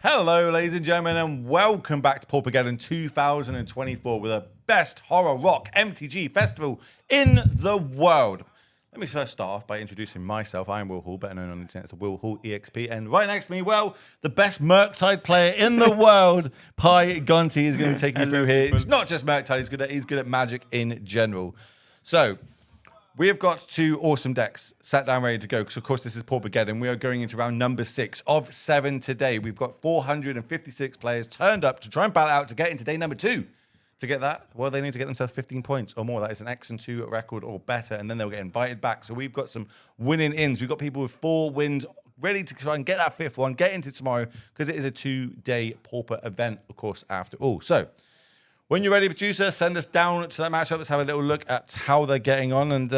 Hello, ladies and gentlemen, and welcome back to PauperGeddon 2024 with the best horror rock MTG festival in the world. Let me first start off by introducing myself. I am Will Hall, better known on the internet as Will Hall EXP, and right next to me, well, the best Murktide player in the world, Pi Gonti, is going to be taking you through here. It's not just Murktide; he's good at Magic in general. So, we have got two awesome decks sat down ready to go because, of course, this is PauperGeddon. We are going into round number 6 of 7 today. We've got 456 players turned up to try and battle out to get into day number 2. To get that, well, they need to get themselves 15 points or more. That is an X and 2 record or better, and then they'll get invited back. So we've got some winning ins. We've got people with 4 wins ready to try and get that 5th one, get into tomorrow because it is a 2-day Pauper event, of course, after all. So, when you're ready, producer, send us down to that matchup. Let's have a little look at how they're getting on. And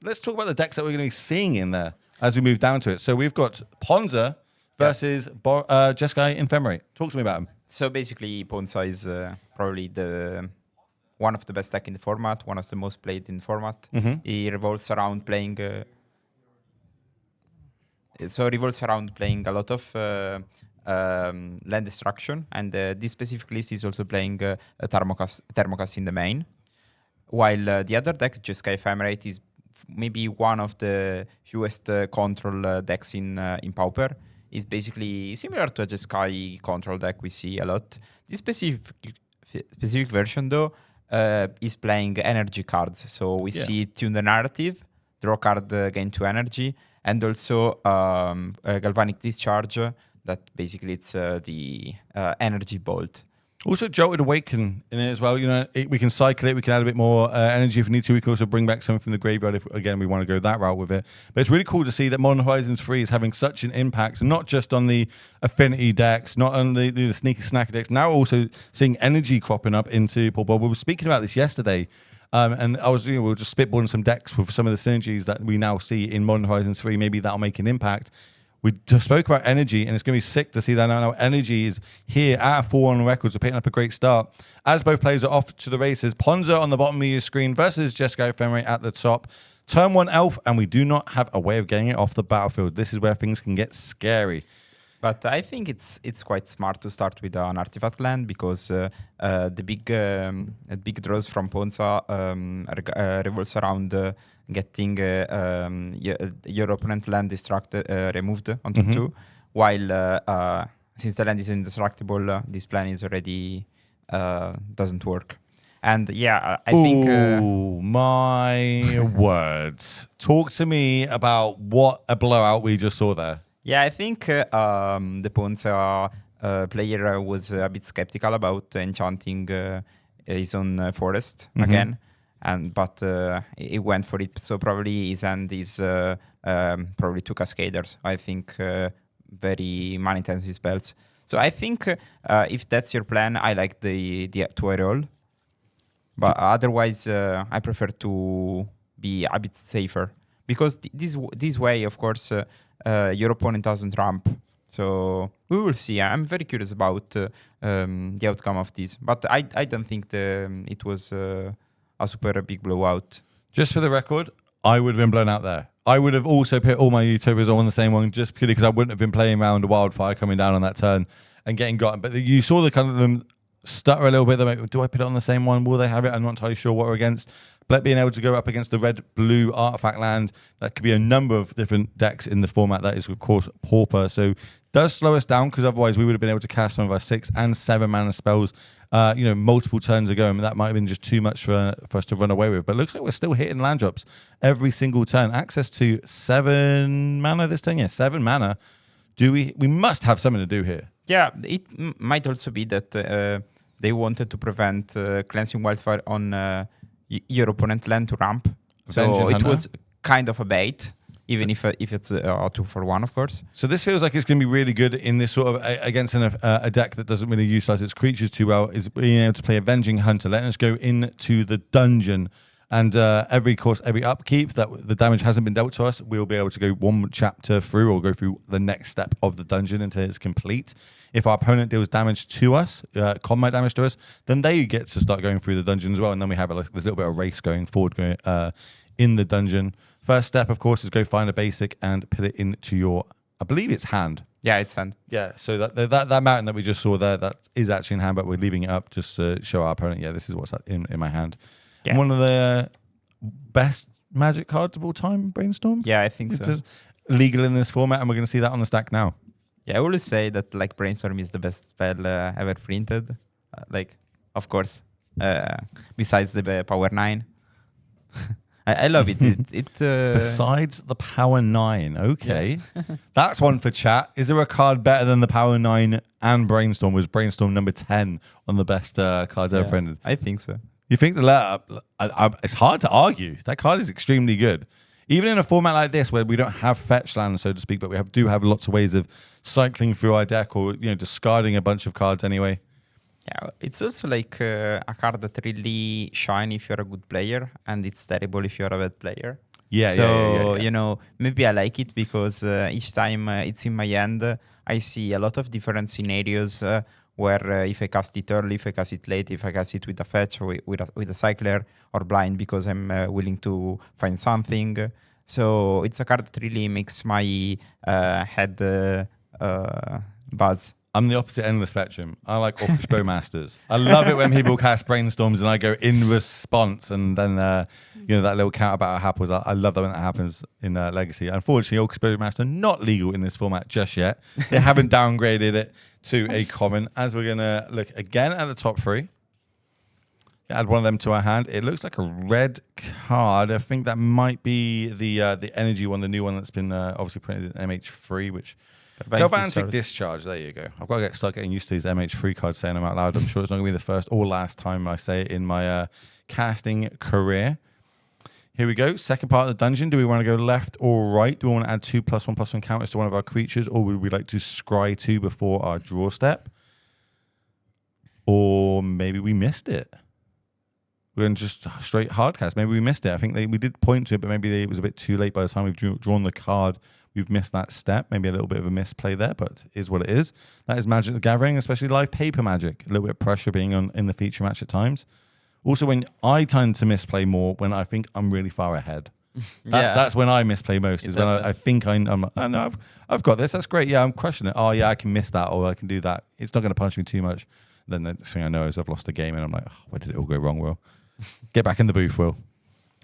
let's talk about the decks that we're going to be seeing in there as we move down to it. So we've got Ponza versus Jeskai Ephemerate. Talk to me about him. So basically, Ponza is probably one of the best deck in the format, one of the most played in the format. Mm-hmm. He revolves around playing... revolves around playing a lot of... land destruction, and this specific list is also playing a Thermocast in the main, while the other deck, Jeskai Ephemerate, is maybe one of the fewest control decks in Pauper. It's basically similar to a Jeskai control deck we see a lot. This specific version, though, is playing energy cards, so we see Tune the Narrative, draw card, gain 2 energy, and also Galvanic Discharge. That basically it's the energy bolt. Also, Jolted Awaken in it as well. You know, we can cycle it. We can add a bit more energy if we need to. We can also bring back something from the graveyard if, again, we want to go that route with it. But it's really cool to see that Modern Horizons 3 is having such an impact, not just on the affinity decks, not on the sneaky snacker decks. Now also seeing energy cropping up into Pauper. We were speaking about this yesterday. And we were just spitballing some decks with some of the synergies that we now see in Modern Horizons 3. Maybe that'll make an impact. We just spoke about energy, and it's going to be sick to see that now energy is here at 4 on records. We're picking up a great start. As both players are off to the races, Ponza on the bottom of your screen versus Jeskai Ephemerate at the top. Turn 1 elf, and we do not have a way of getting it off the battlefield. This is where things can get scary. But I think it's quite smart to start with an artifact land because the big draws from Ponza revolves around getting your opponent land removed onto 2, while since the land is indestructible, this plan is already doesn't work. And yeah, I think... Oh, my words. Talk to me about what a blowout we just saw there. Yeah, I think the Ponza player was a bit skeptical about enchanting his own forest again, but he went for it. So probably his hand is probably 2 Cascaders. I think very mana-intensive spells. So I think if that's your plan, I like the 2 roll. But otherwise, I prefer to be a bit safer because this way, of course. Your opponent doesn't ramp, so we will see. I'm very curious about the outcome of this, but I don't think it was a super big blowout. Just for the record, I would have been blown out there. I would have also put all my Utopias on the same one just purely because I wouldn't have been playing around a Wildfire coming down on that turn and getting gotten. But you saw the kind of them stutter a little bit. They're like, do I put it on the same one? Will they have it? I'm not entirely sure what we're against. But being able to go up against the red-blue artifact land, that could be a number of different decks in the format. That is, of course, Pauper. So it does slow us down because otherwise we would have been able to cast some of our 6 and 7 mana spells, multiple turns ago. And that might have been just too much for us to run away with. But it looks like we're still hitting land drops every single turn. Access to 7 mana this turn. Yeah, 7 mana. We must have something to do here. Yeah, it might also be that they wanted to prevent Cleansing Wildfire on... your opponent land to ramp, so it was kind of a bait, even if it's a 2-for-1, of course. So this feels like it's going to be really good in this sort of against a deck that doesn't really utilize its creatures too well. Is being able to play Avenging Hunter, letting us go into the dungeon, and every upkeep that the damage hasn't been dealt to us, we'll be able to go 1 chapter through or go through the next step of the dungeon until it's complete. If our opponent deals damage to us, combat damage to us, then they get to start going through the dungeon as well. And then we have this little bit of race going forward in the dungeon. First step, of course, is go find a basic and put it into your I believe it's hand. Yeah, it's hand. Yeah, so that mountain that we just saw there, that is actually in hand, but we're leaving it up just to show our opponent, yeah, this is what's in my hand. Yeah. And one of the best Magic cards of all time, Brainstorm? Yeah, I think so. Legal in this format, and we're going to see that on the stack now. Yeah, I always say that like Brainstorm is the best spell ever printed. Of course, besides the Power 9. I love it. Besides the Power 9, okay. Yeah. That's one for chat. Is there a card better than the Power 9 and Brainstorm? Was Brainstorm number 10 on the best cards ever printed? I think so. You think the letter? It's hard to argue. That card is extremely good. Even in a format like this where we don't have fetch lands, so to speak, but we do have lots of ways of cycling through our deck or discarding a bunch of cards anyway. Yeah, it's also like a card that really shine if you're a good player, and it's terrible if you're a bad player. Yeah, so, maybe I like it because each time it's in my hand, I see a lot of different scenarios where if I cast it early, if I cast it late, if I cast it with a fetch or with a cycler or blind because I'm willing to find something. So it's a card that really makes my head buzz. I'm the opposite end of the spectrum. I like Orcish Bowmasters. I love it when people cast Brainstorms and I go in response, and then that little counter battle happens. I love that when that happens in Legacy. Unfortunately, Orcish Bowmaster not legal in this format just yet. They haven't downgraded it to a common. As we're gonna look again at the top three, add one of them to our hand. It looks like a red card. I think that might be the energy one, the new one that's been obviously printed in MH3, which. Galvanic Discharge. There you go. I've got to start getting used to these MH3 cards, saying them out loud. I'm sure it's not going to be the first or last time I say it in my casting career. Here we go. Second part of the dungeon. Do we want to go left or right? Do we want to add 2+1/+1 counters to one of our creatures, or would we like to scry 2 before our draw step? Or maybe we missed it. We're going just straight hard cast. Maybe we missed it. I think we did point to it, but maybe it was a bit too late by the time we've drawn the card. We've missed that step. Maybe a little bit of a misplay there, but is what it is. That is Magic the Gathering, especially live paper Magic. A little bit of pressure being in the feature match at times. Also, when I tend to misplay more when I think I'm really far ahead. That's when I misplay most. Is when I think I know I've got this. That's great. Yeah, I'm crushing it. Oh yeah, I can miss that, or I can do that. It's not going to punish me too much. Then the next thing I know is I've lost the game, and I'm like, oh, where did it all go wrong, Will? Get back in the booth, Will.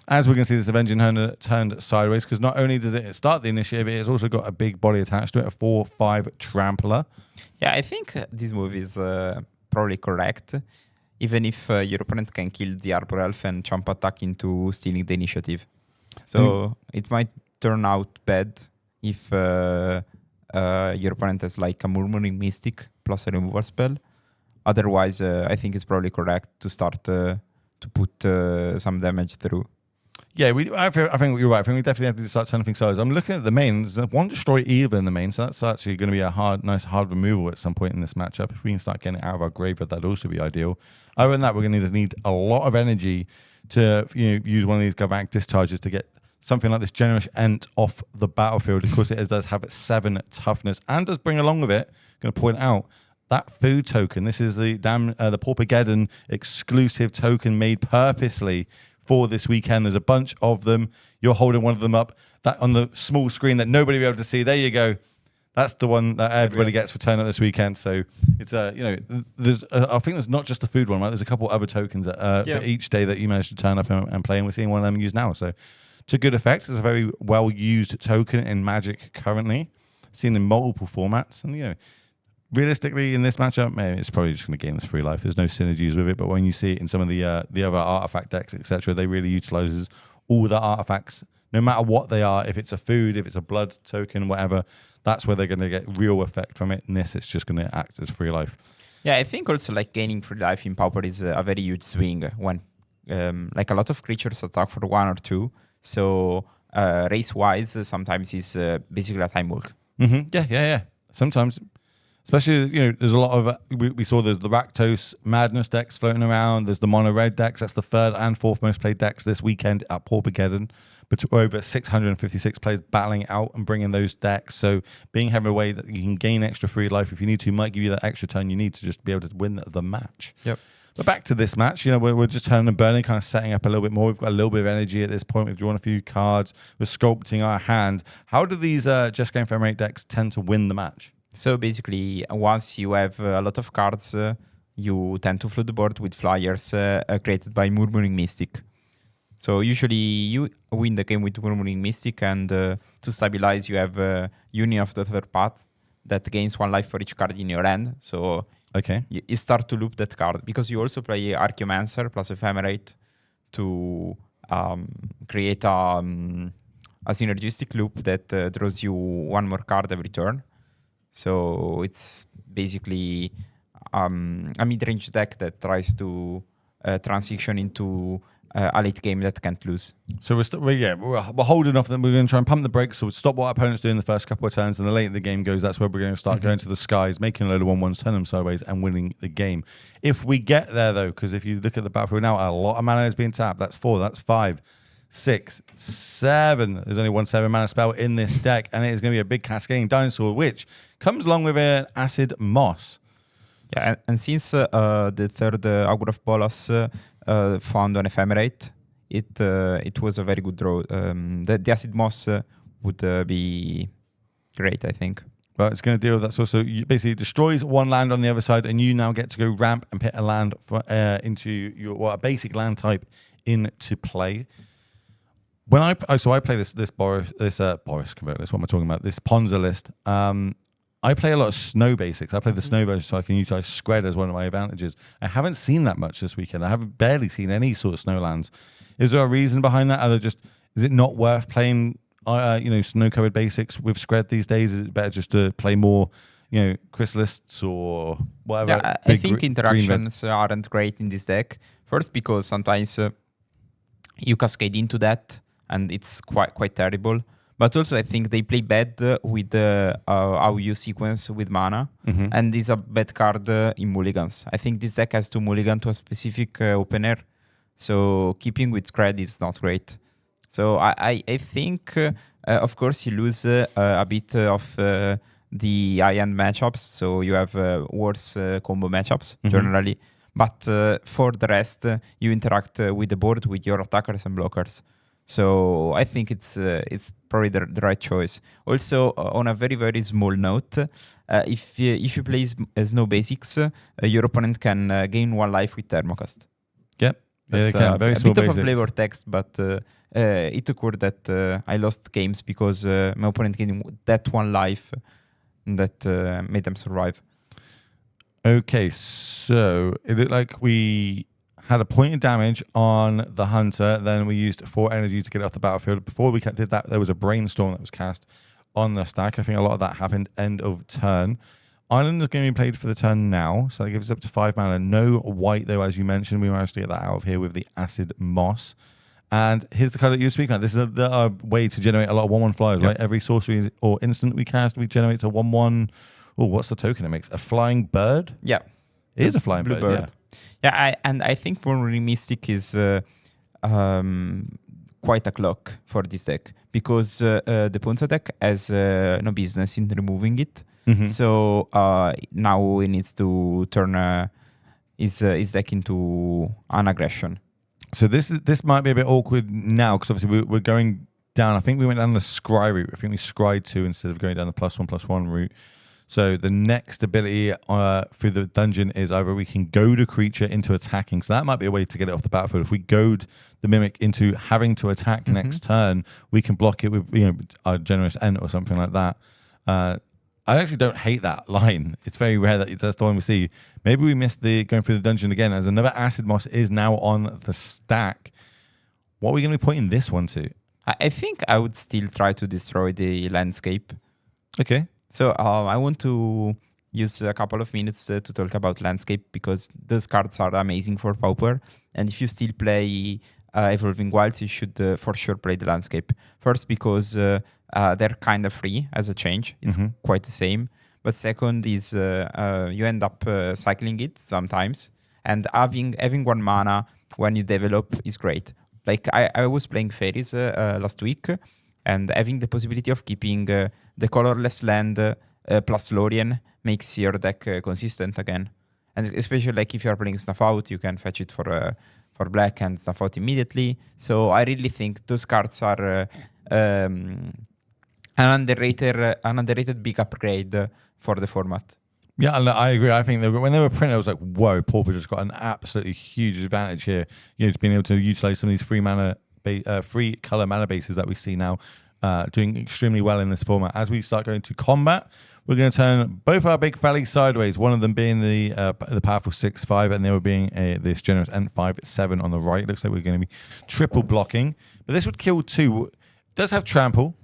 As we're going to see, this Avenging Hunter turned sideways, because not only does it start the initiative, it's also got a big body attached to it, a 4/5 trampler. Yeah, I think this move is probably correct, even if your opponent can kill the Arbor Elf and jump attack into stealing the initiative. So it might turn out bad if your opponent has like a Murmuring Mystic plus a removal spell. Otherwise, I think it's probably correct to start to put some damage through. Yeah, I think you're right. I think we definitely have to start turning things sideways. I'm looking at the main. There's one Destroy Evil in the main, so that's actually going to be a nice hard removal at some point in this matchup. If we can start getting it out of our graveyard, that'd also be ideal. Other than that, we're going to need a lot of energy to use one of these Galvanic Discharges to get something like this Generous Ent off the battlefield. Of course, it does have 7 toughness and does bring along with it, going to point out, that food token. This is the PauperGeddon exclusive token made purposely for this weekend. There's a bunch of them. You're holding one of them up that on the small screen that nobody will be able to see. There you go. That's the one that everybody gets for turn up this weekend. So it's there's I think there's not just the food one, right? There's a couple other tokens for each day that you manage to turn up and play, and we're seeing one of them used now. So to good effect. It's a very well used token in Magic currently, seen in multiple formats, and realistically, in this matchup, maybe it's probably just going to gain us free life. There's no synergies with it, but when you see it in some of the other artifact decks, etc., they really utilizes all the artifacts, no matter what they are. If it's a food, if it's a blood token, whatever, that's where they're going to get real effect from it. In this, it's just going to act as free life. Yeah, I think also like gaining free life in Pauper is a very huge swing when like a lot of creatures attack for 1 or 2. So race-wise, sometimes it's basically a time walk. Mm-hmm. Yeah. Sometimes. Especially, there's a lot of, we saw the Rakdos Madness decks floating around. There's the Mono Red decks. That's the 3rd and 4th most played decks this weekend at PauperGeddon. But over 656 players battling out and bringing those decks. So being having a way that you can gain extra free life if you need to might give you that extra turn you need to just be able to win the match. Yep. But back to this match, we're just turning and burning, kind of setting up a little bit more. We've got a little bit of energy at this point. We've drawn a few cards. We're sculpting our hand. How do these Just Game for Emirate decks tend to win the match? So basically, once you have a lot of cards, you tend to flood the board with flyers created by Murmuring Mystic. So usually you win the game with Murmuring Mystic, and to stabilize, you have Union of the Third Path that gains 1 life for each card in your hand. So okay, you start to loop that card, because you also play Archaeomancer plus Ephemerate to create a synergistic loop that draws you 1 more card every turn. So it's basically a mid-range deck that tries to transition into a late game that can't lose. So we're holding off. Then we're going to try and pump the brakes. So we'll stop what our opponents do in the first couple of turns, and the later the game goes, that's where we're going to start going to the skies, making a load of 1/1s, turn them sideways, and winning the game. If we get there, though, because if you look at the battlefield now, a lot of mana is being tapped. That's 4, that's 5, 6, 7. There's only 1 7-mana spell in this deck, and it is going to be a big cascading dinosaur, which comes along with an acid moss. Yeah, and since the third Augur of Bolas found on Ephemerate, it was a very good draw. The acid moss would be great, I think. Well, it's going to deal with that. So you basically destroys 1 land on the other side, and you now get to go ramp and put a land into your a basic land type into play. When I play this Boris converter. What am I talking about? This Ponza list. I play a lot of snow basics. I play the snow version, so I can utilize Scred as one of my advantages. I haven't seen that much this weekend. I haven't barely seen any sort of snow lands. Is there a reason behind that? Is it not worth playing snow covered basics with Scred these days? Is it better just to play more chrysalists or whatever? Yeah, I think interactions aren't great in this deck. First, because sometimes you cascade into that, and it's quite terrible. But also, I think they play bad with how you sequence with mana, and is a bad card in mulligans. I think this deck has to mulligan to a specific opener, so keeping with Scred is not great. So I think, of course, you lose a bit of the high-end matchups, so you have worse combo matchups generally. But for the rest, you interact with the board with your attackers and blockers. So I think it's probably the right choice. Also, on a very, very small note, if you play Snow Basics, your opponent can gain 1 life with Thermocast. Yep. Yeah, they can. Very a small bit basics. of a flavor text, but it occurred that I lost games because my opponent gained that 1 life that made them survive. Okay, so it looked like we had a point of damage on the Hunter, then we used 4 energy to get it off the battlefield. Before we did that, there was a Brainstorm that was cast on the stack. I think a lot of that happened end of turn. Island is going to be played for the turn now, so that gives us up to 5 mana. No white, though, as you mentioned. We managed to get that out of here with the Acid Moss. And here's the card that you were speaking about. This is a way to generate a lot of 1/1 flyers, right? Every sorcery or instant we cast, we generate a 1/1. Oh, what's the token it makes? A flying bird? Yeah. It is a flying Blue bird. Yeah, I think Murmuring Mystic is quite a clock for this deck, because the Ponza deck has no business in removing it. So now he needs to turn his deck into an aggression. So this might be a bit awkward now, because obviously we're going down. I think we went down the scry route. I think we scried 2 instead of going down the +1/+1 route. So the next ability through the dungeon is either we can goad a creature into attacking. So that might be a way to get it off the battlefield. If we goad the Mimic into having to attack next turn, we can block it with a generous Ent or something like that. I actually don't hate that line. It's very rare that that's the one we see. Maybe we missed the going through the dungeon again, as another Acid Moss is now on the stack. What are we going to be pointing this one to? I think I would still try to destroy the landscape. Okay. So I want to use a couple of minutes to talk about landscape, because those cards are amazing for Pauper. And if you still play Evolving Wilds, you should for sure play the landscape. First, because they're kind of free as a change. It's quite the same. But second is you end up cycling it sometimes. And having 1 mana when you develop is great. Like I was playing Fairies last week, and having the possibility of keeping the colorless land plus Lorien makes your deck consistent again. and especially like if you are playing Snuff Out, you can fetch it for black and Snuff Out immediately. So I really think those cards are an underrated big upgrade for the format. Yeah, and I agree. I think when they were printed, I was like, whoa, Pauper just got an absolutely huge advantage here. You know, to being able to utilize some of these free color mana bases that we see now, doing extremely well in this format. As we start going to combat, we're going to turn both our big fellies sideways. One of them being the powerful 6/5, and the other being this generous N5/7 on the right. Looks like we're going to be triple blocking, but this would kill 2. It does have trample.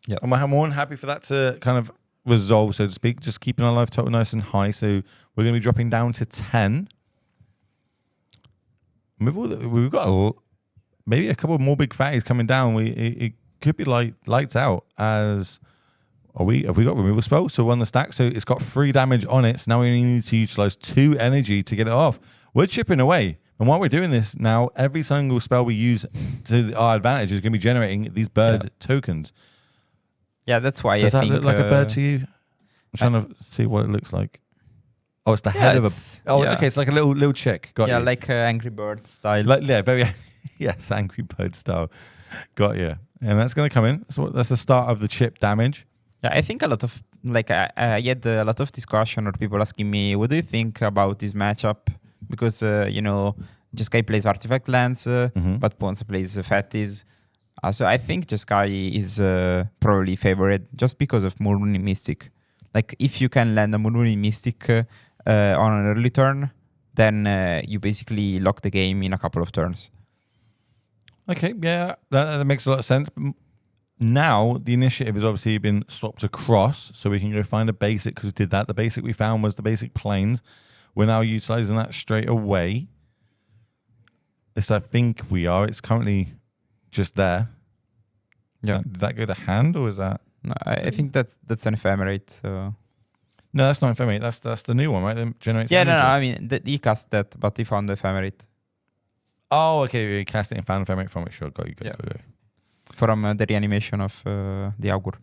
Yeah, I'm more than happy for that to kind of resolve, so to speak, just keeping our life total nice and high. So we're going to be dropping down to 10. We've got maybe a couple more big fatties coming down. It could be lights out. As have we got removal spell? So we're on the stack. So it's got 3 damage on it. So now we need to utilize 2 energy to get it off. We're chipping away. And while we're doing this now, every single spell we use to our advantage is going to be generating these bird tokens. Yeah, that's why Does I that think look like a bird to you? I'm trying to see what it looks like. Oh, it's the head of a. Oh, okay. It's like a little chick. Got you. Like Angry Bird style. Very. Yes, Angry Bird style. Got you. And that's going to come in. So that's the start of the chip damage. Yeah, I think a lot of I had a lot of discussion or people asking me, what do you think about this matchup? Because Jeskai plays Artifact Lands, but Ponza plays Fatties. So I think Jeskai is probably favored just because of Moonrunning Mystic. Like if you can land a Moonrunning Mystic on an early turn, then you basically lock the game in a couple of turns. Okay, yeah, that makes a lot of sense. Now the initiative has obviously been swapped across, so we can go find a basic because we did that. The basic we found was the basic planes. We're now utilizing that straight away. This I think we are. It's currently just there. Yeah. Did that go to hand or is that? No, I think that's an ephemerate. So. No, that's not ephemerate. That's the new one, right? That generates yeah, energy. no. I mean, he cast that, but he found the ephemerate. Oh, okay. You're casting and found ephemerate from it. Sure, got you. Go. From the reanimation of the Augur.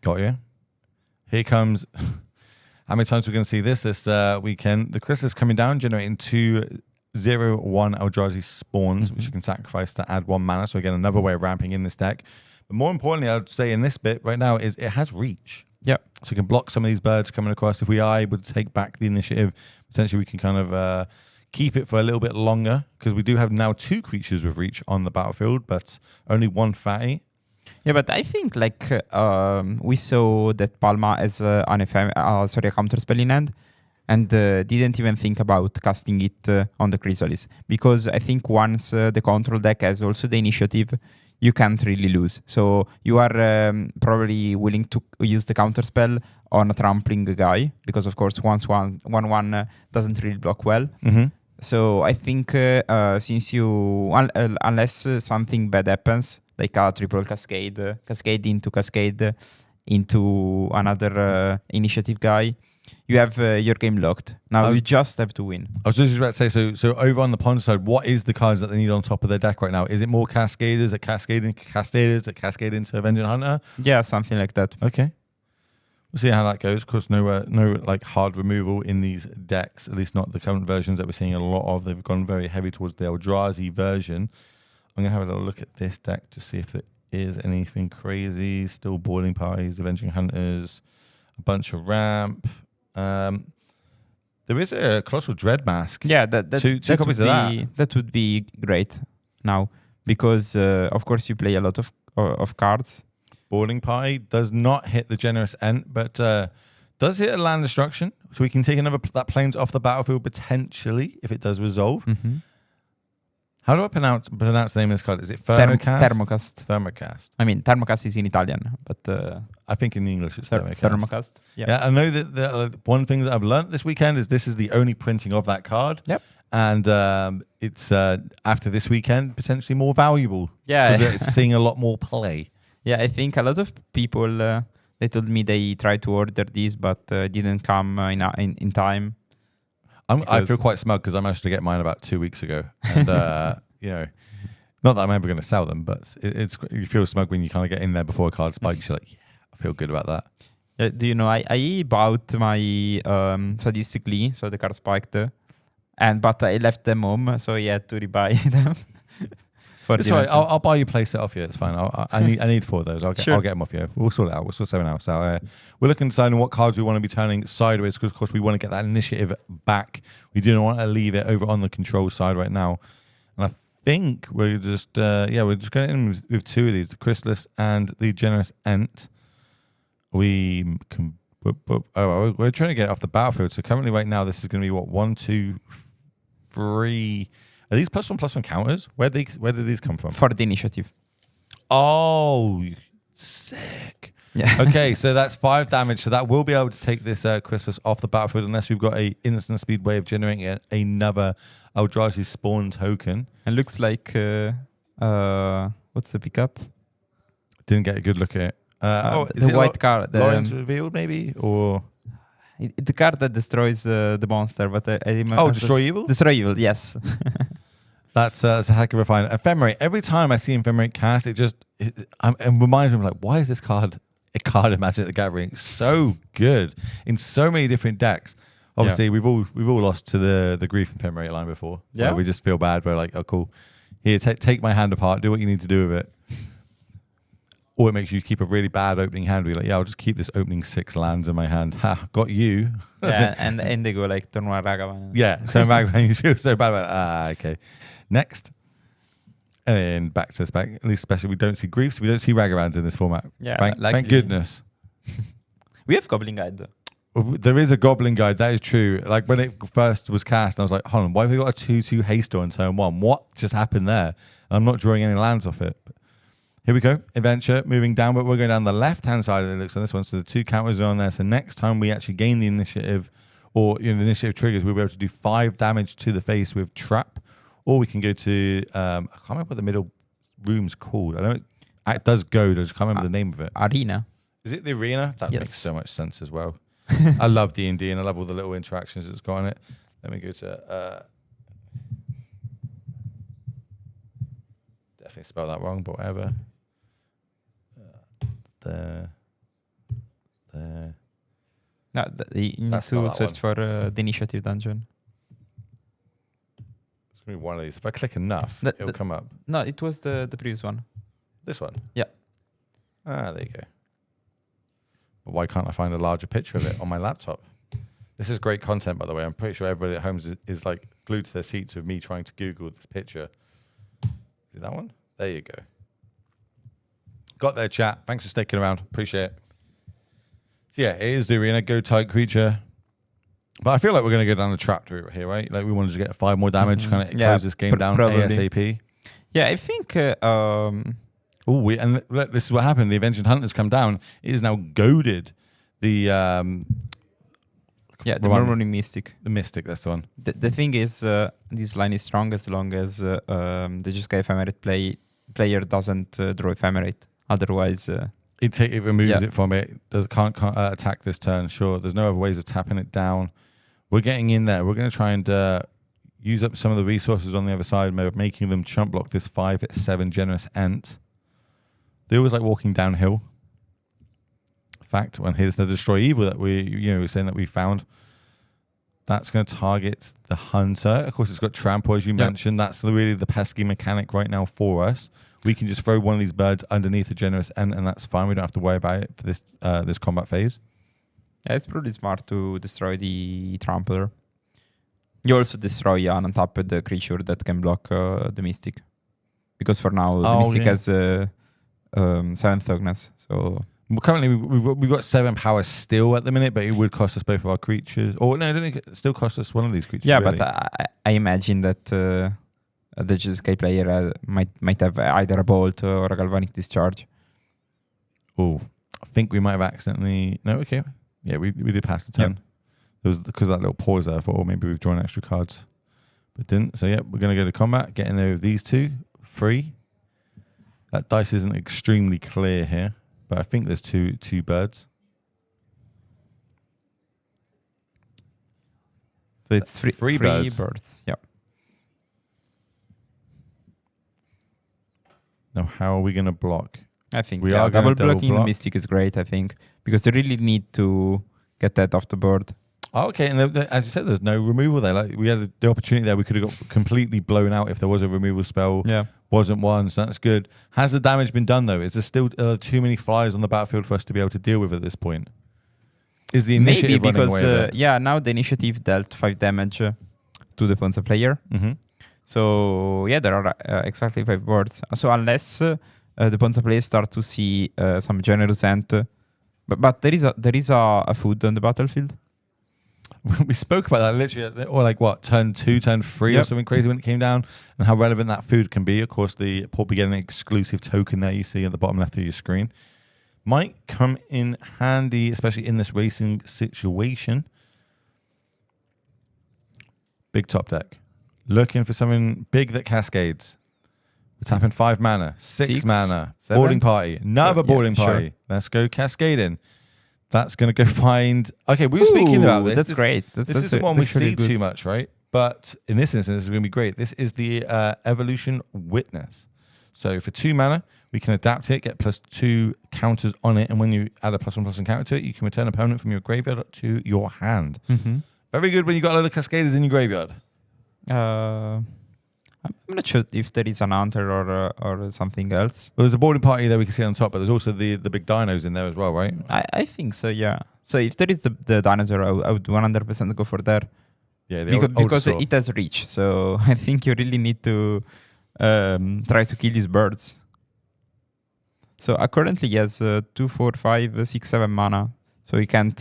Got you. Here comes. How many times we're going to see this weekend? The crystals coming down, generating 2/0/1 Eldrazi spawns, which you can sacrifice to add 1 mana. So again, another way of ramping in this deck. But more importantly, I'd say in this bit right now is it has reach. Yep. So you can block some of these birds coming across. If we are able to take back the initiative, potentially we can kind of keep it for a little bit longer because we do have now 2 creatures with reach on the battlefield, but only 1 fatty. Yeah, but I think we saw that Palma has a counter spell in hand, and didn't even think about casting it on the Chrysalis because I think once the control deck has also the initiative, you can't really lose. So you are probably willing to use the counter spell on a trampling guy because of course 1/1 doesn't really block well. Mm-hmm. So I think since you unless something bad happens, like a triple cascade into another initiative guy, you have your game locked. Now you just have to win. I was just about to say, so over on the Pond side, what is the cards that they need on top of their deck right now? Is it more Cascaders, a Cascade into Avenging Hunter? Yeah, something like that. Okay. We'll see how that goes. Of course, no like hard removal in these decks, at least not the current versions that we're seeing a lot of. They've gone very heavy towards the Eldrazi version. I'm going to have a little look at this deck to see if there is anything crazy. Still Boiling Parties, Avenging Hunters, a bunch of ramp. There is a Colossal Dread Mask. Yeah, two copies of that. That would be great now because, of course, you play a lot of cards. Boiling Party does not hit the Generous Ent, but does hit a land destruction. So we can take that planes off the battlefield potentially if it does resolve. Mm-hmm. How do I pronounce the name of this card? Is it Thermocast? Thermocast. Thermocast. I mean, Thermocast is in Italian, but... I think in English it's Thermocast. Thermocast, yeah. I know that one thing that I've learned this weekend is this is the only printing of that card. Yep. And it's, after this weekend, potentially more valuable. Yeah. Because it's seeing a lot more play. Yeah, I think a lot of people, they told me they tried to order this, but didn't come in time. I feel quite smug because I managed to get mine about 2 weeks ago. And, not that I'm ever going to sell them, but you feel smug when you kind of get in there before a card spikes. You're like, yeah, I feel good about that. Do you know, I bought my sadistically, so the card spiked, but I left them home, so I had to rebuy them. It's all right. I'll buy you playset off you. It's fine. I need 4 of those. I'll get them off you. We'll sort it out. We'll sort 7 out. So we're looking to decide on what cards we want to be turning sideways because, of course, we want to get that initiative back. We do not want to leave it over on the control side right now. And I think we're just we're just going in with 2 of these, the Chrysalis and the Generous Ent. We're trying to get it off the battlefield. So currently right now this is going to be what 1, 2, 3. Are these +1/+1 counters? Where did these come from? For the initiative. Oh, sick. Yeah. Okay, so that's 5 damage. So that will be able to take this Chrysalis off the battlefield unless we've got a instant speed way of generating another Eldrazi spawn token. It looks like what's the pickup? Didn't get a good look at it. The white card. Lawrence Revealed, maybe? Or the card that destroys the monster. But I remember. Oh, Destroy Evil? Destroy Evil, yes. That's a heck of a find. Ephemerate. Every time I see Ephemerate cast, it reminds me of like, why is this card a card in Magic the Gathering? It's so good in so many different decks. Obviously, we've all lost to the Grief Ephemerate line before. Yeah. We just feel bad. We're like, oh, cool. Here, take my hand apart. Do what you need to do with it. Or it makes you keep a really bad opening hand. We're like, yeah, I'll just keep this opening 6 lands in my hand. Ha, got you. Yeah, and they go like turn 1 Ragavan. Yeah, turn Ragavan. You feel so bad about it. Okay. Next. And then back to the spec. At least especially we don't see Griefs. We don't see Ragavans in this format. Yeah, thank goodness. We have Goblin Guide though. There is a Goblin Guide. That is true. Like when it first was cast, I was like, hold on, why have they got a 2/2 haste on turn 1? What just happened there? And I'm not drawing any lands off it. But here we go. Adventure moving down, but we're going down the left-hand side of the looks on this one. So the 2 counters are on there. So next time we actually gain the initiative or the initiative triggers, we'll be able to do 5 damage to the face with Trap. Or we can go to, I can't remember what the middle room's called. I know it does go, I just can't remember the name of it. Arena. Is it the arena? That Yes. makes so much sense as well. I love D&D and I love all the little interactions it's got on it. Let me go to, definitely spelled that wrong, but whatever. There. No, you need That's not to that search one. for the initiative dungeon. It's going to be one of these. If I click enough, it'll come up. No, it was the previous one. This one? Yeah. Ah, there you go. But why can't I find a larger picture of it on my laptop? This is great content, by the way. I'm pretty sure everybody at home is like glued to their seats with me trying to Google this picture. Is it that one? There you go. Got there, chat. Thanks for sticking around. Appreciate it. So yeah, it is the arena. Go tight creature. But I feel like we're going to go down the trap route here, right? Like we wanted to get 5 more damage, kind of close this game down probably. ASAP. Yeah, I think. This is what happened. The Avenging Hunters come down. It is now goaded the the Murmuring Mystic. The Mystic, that's the one. The thing is, this line is strong as long as the Jeskai Ephemerate player doesn't draw Ephemerate. Otherwise, it removes it from it. Can't attack this turn. Sure, there's no other ways of tapping it down. We're getting in there. We're going to try and use up some of the resources on the other side, making them chump block this 5/7 Generous Ent. They always like walking downhill. Fact, when here's the Destroy Evil that we're saying that we found. That's going to target the Hunter. Of course, it's got Trample, as you mentioned. That's really the pesky mechanic right now for us. We can just throw one of these birds underneath the Generous Ent, and that's fine. We don't have to worry about it for this combat phase. Yeah, it's pretty smart to destroy the Trampler. You also destroy an untapped creature that can block the Mystic. Because for now, the Mystic has 7 Thugness. So currently, we've got 7 power still at the minute, but it would cost us both of our creatures. Or no, I don't think it still costs us one of these creatures. Yeah, really. but I imagine that the Jeskai player might have either a Bolt or a Galvanic Discharge. Oh, I think we might have accidentally... No, okay. Yeah, we did pass the turn. Yep. There was because of that little pause there. I thought, maybe we've drawn extra cards. But didn't. So, yeah, we're going to go to combat. Get in there with these 2. 3. That dice isn't extremely clear here. But I think there's two birds. So it's three birds. Yeah. Now, how are we going to block I think We are gonna double double blocking the block. Mystic is great, I think, because they really need to get that off the board. Oh, okay, and as you said, there's no removal there. Like we had the opportunity there, we could have got completely blown out if there was a removal spell. Yeah. Wasn't one, so that's good. Has the damage been done though? Is there still too many flyers on the battlefield for us to be able to deal with at this point? Is the initiative Maybe running because, away with it? now the initiative dealt 5 damage to the Ponza player. Mhm. So, yeah, there are exactly 5 boards. So, unless the Ponza players start to see some generous end, but there is a food on the battlefield. We spoke about that literally, or like what, turn 2, turn 3 or Yep. something crazy when it came down, and how relevant that food can be. Of course, the PauperGeddon exclusive token there you see at the bottom left of your screen might come in handy, especially in this racing situation. Big top deck. Looking for something big that cascades. We're tapping 5 mana, 6 mana, 7? boarding party, another Yeah, boarding sure. party. Let's go cascading. That's going to go find... Okay, we were speaking about this. That's great. This isn't one we really see good. too much, right? But in this instance, it's going to be great. This is the Evolution Witness. So for 2 mana, we can adapt it, get +2 counters on it, and when you add a +1/+1 counter to it, you can return an opponent from your graveyard to your hand. Mm-hmm. Very good when you got a load of Cascaders in your graveyard. I'm not sure if there is an hunter or something else. Well, there's a boarding party there we can see on top, but there's also the big dinos in there as well, right? I think so, yeah. So if there is the dinosaur, I would 100% go for there. Yeah, Because it has reach. So I think you really need to try to kill these birds. So currently he has 2, 4, 5, 6, 7 mana. So you can't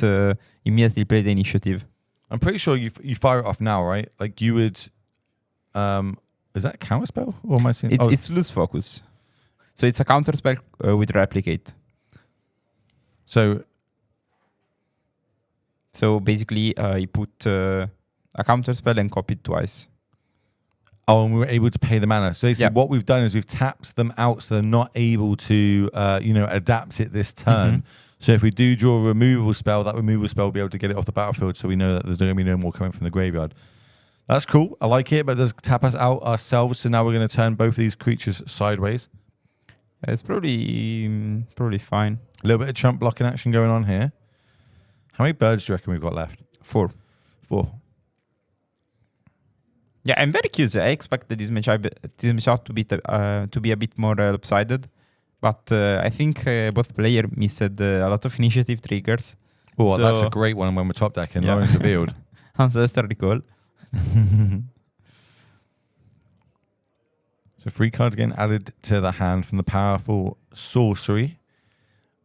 immediately play the initiative. I'm pretty sure you fire it off now, right? Like you would... is that a counter spell? Or am I seeing... It's lose focus. So it's a counter spell with replicate. So basically you put a counter spell and copy it twice. Oh, and we were able to pay the mana. So basically, Yep. what we've done is we've tapped them out, so they're not able to, adapt it this turn. Mhm. So if we do draw a removal spell, that removal spell will be able to get it off the battlefield, so we know that there's going to be no more coming from the graveyard. That's cool. I like it, but it does tap us out ourselves. So now we're going to turn both of these creatures sideways. It's probably fine. A little bit of chump blocking action going on here. How many birds do you reckon we've got left? 4. 4. Yeah, I'm very curious. I expected this matchup to be a bit more lopsided, but I think both players missed a lot of initiative triggers. Oh, So- that's a great one when we're top decking. Yeah. Lawrence revealed. Ancestor Recall. So 3 cards getting added to the hand from the powerful sorcery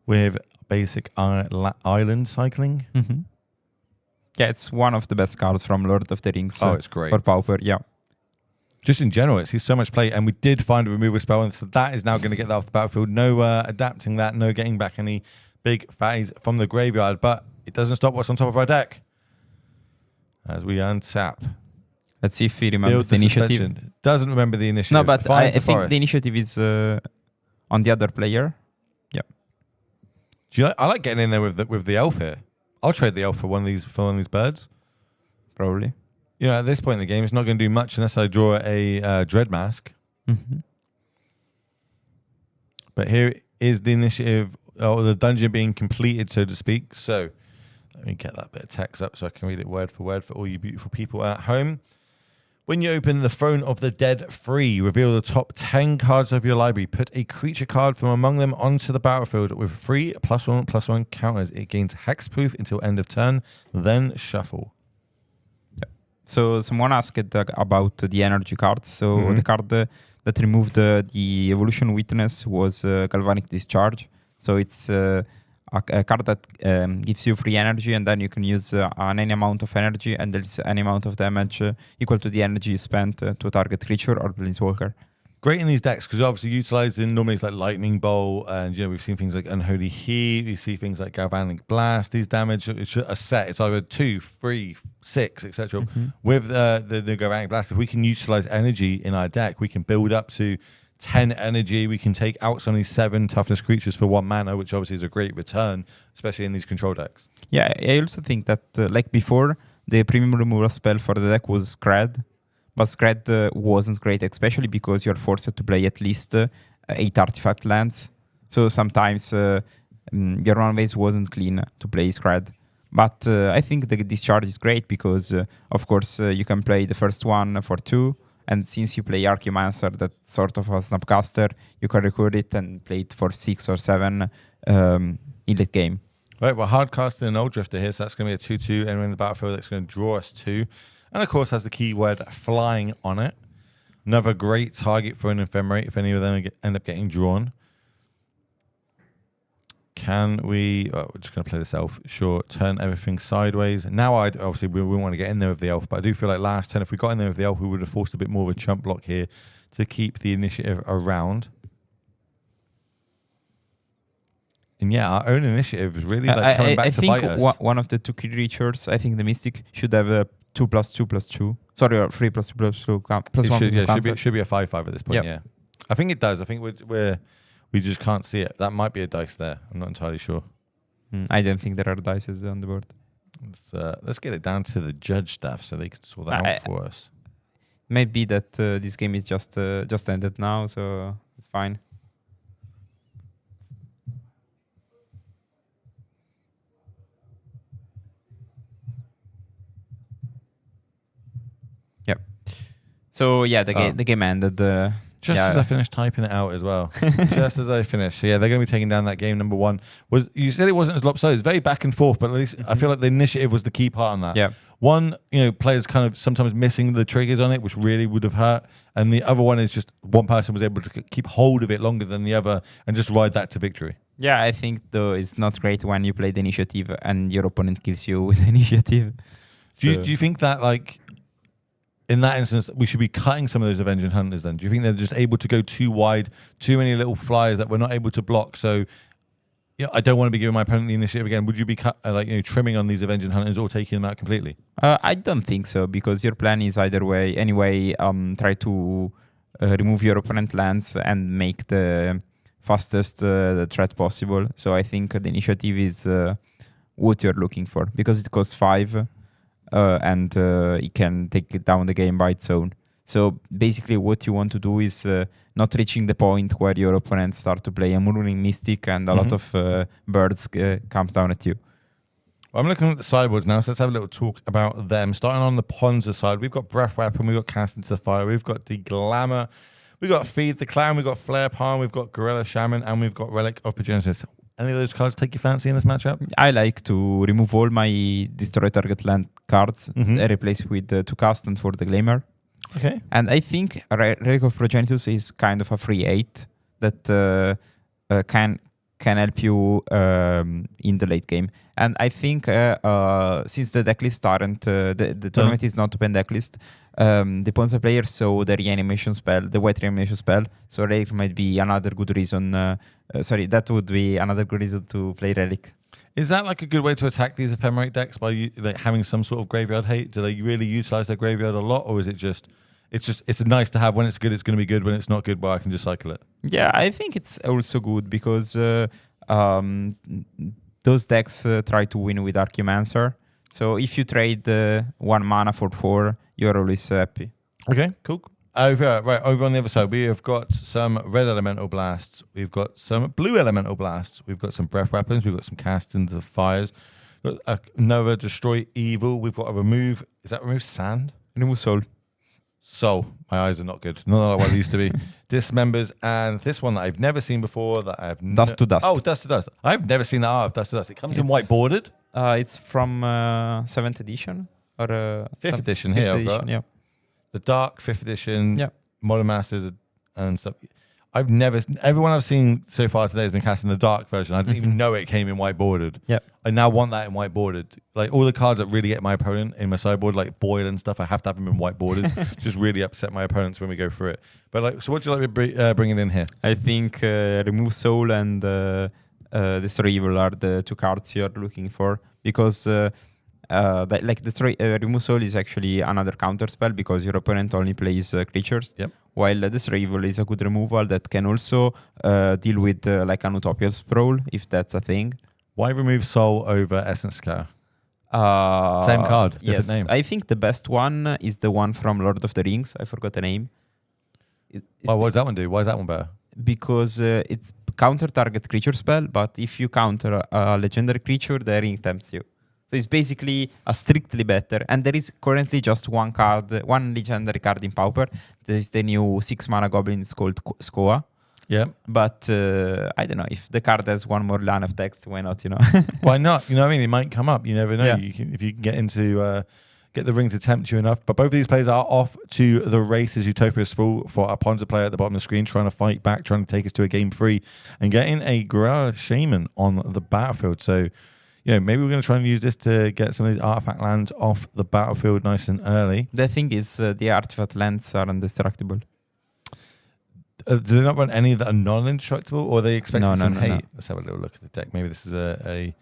with basic island cycling. Mm-hmm. Yeah, it's one of the best cards from Lord of the Rings. Oh, it's great. For Pauper, yeah. Just in general, it sees so much play, and we did find a removal spell, and so that is now going to get that off the battlefield. No adapting that, no getting back any big fatties from the graveyard, but it doesn't stop what's on top of our deck. As we untap. Let's see if he remembers Build the initiative. suspension. Doesn't remember the initiative. No, but I Finds a think forest. the initiative is on the other player. Yeah. Do you I like getting in there with the elf here. I'll trade the elf for one of these birds. Probably. You know, at this point in the game, it's not going to do much unless I draw a Dread Mask. Mm-hmm. But here is the initiative, or the dungeon being completed, so to speak. So let me get that bit of text up so I can read it word for all you beautiful people at home. When you open the Throne of the Dead free, reveal the top 10 cards of your library. Put a creature card from among them onto the battlefield with 3 +1/+1 counters. It gains hexproof until end of turn, then shuffle. So someone asked about the energy cards. So the card that removed the Evolution Witness was Galvanic Discharge. So it's a card that gives you free energy, and then you can use any amount of energy, and there's any amount of damage equal to the energy you spent to a target creature or planeswalker. Great in these decks because obviously utilizing normally it's like Lightning Bolt, and we've seen things like Unholy Heat, we see things like Galvanic Blast. These damage it's a set. It's either 2, 3, 6, etc. With the Galvanic Blast, if we can utilize energy in our deck, we can build up to 10 energy. We can take out some of these 7 toughness creatures for 1 mana, which obviously is a great return, especially in these control decks. Yeah, I also think that like before, the premium removal spell for the deck was Scred. But Scred wasn't great, especially because you're forced to play at least 8 artifact lands. So sometimes your run base wasn't clean to play Scred. But I think the discharge is great because, of course, you can play the first one for 2. And since you play Archimancer, that's sort of a Snapcaster, you can record it and play it for 6 or 7 in late game. Right, we're hardcasting an Old Drifter here, so that's going to be a 2-2 anywhere in the battlefield that's going to draw us 2. And of course has the keyword flying on it. Another great target for an Ephemerate if any of them end up getting drawn. Can we... Oh, we're just going to play this elf. Sure, turn everything sideways. Now, obviously, we wouldn't want to get in there with the elf, but I do feel like last turn, if we got in there with the elf, we would have forced a bit more of a chump block here to keep the initiative around. And yeah, our own initiative is really like coming back to bite us. I think one of the 2 creatures, I think the Mystic, should have a 2+2+2. Sorry, or 3+2+2. It should be a 5/5 at this point, yeah. I think it does. I think we just can't see it. That might be a dice there. I'm not entirely sure. I don't think there are dices on the board. Let's get it down to the judge staff so they can sort that out for us. Maybe that this game is just ended now, so it's fine. Yep. So yeah, the game ended. Just as I finished typing it out as well. Just as I finished. So yeah, they're going to be taking down that game. Number 1 was, you said it wasn't as lopsided. It's very back and forth, but at least I feel like the initiative was the key part on that. Yeah. One, players kind of sometimes missing the triggers on it, which really would have hurt. And the other one is just one person was able to keep hold of it longer than the other and just ride that to victory. Yeah, I think though it's not great when you play the initiative and your opponent kills you with initiative. Do you think that like, in that instance, we should be cutting some of those Avenging Hunters then? Do you think they're just able to go too wide, too many little flyers that we're not able to block? So, I don't want to be giving my opponent the initiative again. Would you be trimming on these Avenging Hunters or taking them out completely? I don't think so, because your plan is either way. Anyway, try to remove your opponent lands and make the fastest the threat possible. So I think the initiative is what you're looking for, because it costs 5. And it can take down the game by its own. So basically what you want to do is not reaching the point where your opponents start to play a Moonring Mystic and a lot of birds comes down at you. Well, I'm looking at the sideboards now, so let's have a little talk about them. Starting on the Ponza side, we've got Breath Weapon, we've got Cast into the Fire, we've got Deglamour, we've got Feed the Clown, we've got Flare Palm, we've got Gorilla Shaman, and we've got Relic of Progenesis. Any of those cards take your fancy in this matchup? I like to remove all my Destroy Target Land cards and replace with 2 Cast and for the Glimmer. Okay. And I think Relic of Progenitus is kind of a free 8 that can help you in the late game. And I think since the decklist aren't, the tournament is not open decklist, the Ponza player saw the reanimation spell, the white reanimation spell, so Relic might be another good reason. That would be another good reason to play Relic. Is that like a good way to attack these Ephemerate decks by having some sort of graveyard hate? Do they really utilize their graveyard a lot, or is it just it's nice to have? When it's good, it's going to be good. When it's not good, well, I can just cycle it. Yeah, I think it's also good because those decks try to win with Archimancer. So if you trade 1 mana for 4, you're always happy. Okay, cool. Over on the other side, we have got some red elemental blasts. We've got some blue elemental blasts. We've got some breath weapons. We've got some cast into the fires. We've got another destroy evil. We've got a remove. Is that remove sand? Remove soul. Soul. My eyes are not good. Not like what they used to be. Dismembers, and this one that I've never seen before. That I have Dust to Dust. Oh, Dust to Dust. I've never seen that art of Dust to Dust. It comes in white bordered. It's from 7th edition or 5th edition here. 5th edition, yeah. The Dark 5th edition, yeah. Modern Masters and stuff. Everyone I've seen so far today has been casting the Dark version. I didn't even know it came in white bordered. Yeah. I now want that in white bordered. Like all the cards that really get my opponent in my sideboard, like Boil and stuff, I have to have them in white bordered. Just really upset my opponents when we go through it. But so what do you like me bringing in here? I think Remove Soul and Destroy Evil are the 2 cards you're looking for, because Remove Soul is actually another counter spell because your opponent only plays creatures. Yep. While Destroy Evil is a good removal that can also deal with like an Utopian Sprawl, if that's a thing. Why remove Soul over Essence Scar? Same card, different name. I think the best one is the one from Lord of the Rings. I forgot the name. What does that one do? Why is that one better? Because it's counter target creature spell, but if you counter a legendary creature, the ring tempts you. So it's basically a strictly better. And there is currently just one legendary card in Pauper. This is the new 6 mana goblin. It's called Skoa. Yeah. But I don't know, if the card has one more line of text, why not, Why not? You know what I mean? It might come up. You never know. Yeah. If you can get into get the ring to tempt you enough. But both of these players are off to the races. Utopia Sprawl for our Ponza player at the bottom of the screen, trying to fight back, trying to take us to a game 3 and getting a Gorilla Shaman on the battlefield. So, maybe we're going to try and use this to get some of these artifact lands off the battlefield nice and early. The thing is, the artifact lands are indestructible. Do they not run any that are non-indestructible, or are they expecting some hate? No. Let's have a little look at the deck. Maybe this is a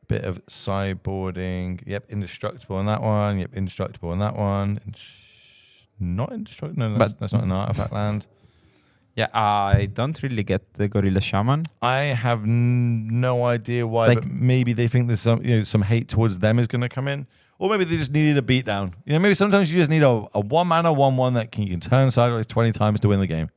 bit of sideboarding. Yep, indestructible on that one. Yep, indestructible on that one. Not indestructible. No, that's not an artifact land. Yeah, I don't really get the Gorilla Shaman. I have no idea why, but maybe they think there's some hate towards them is going to come in. Or maybe they just needed a beatdown. Maybe sometimes you just need a 1-mana 1/1 that you can turn sideways 20 times to win the game.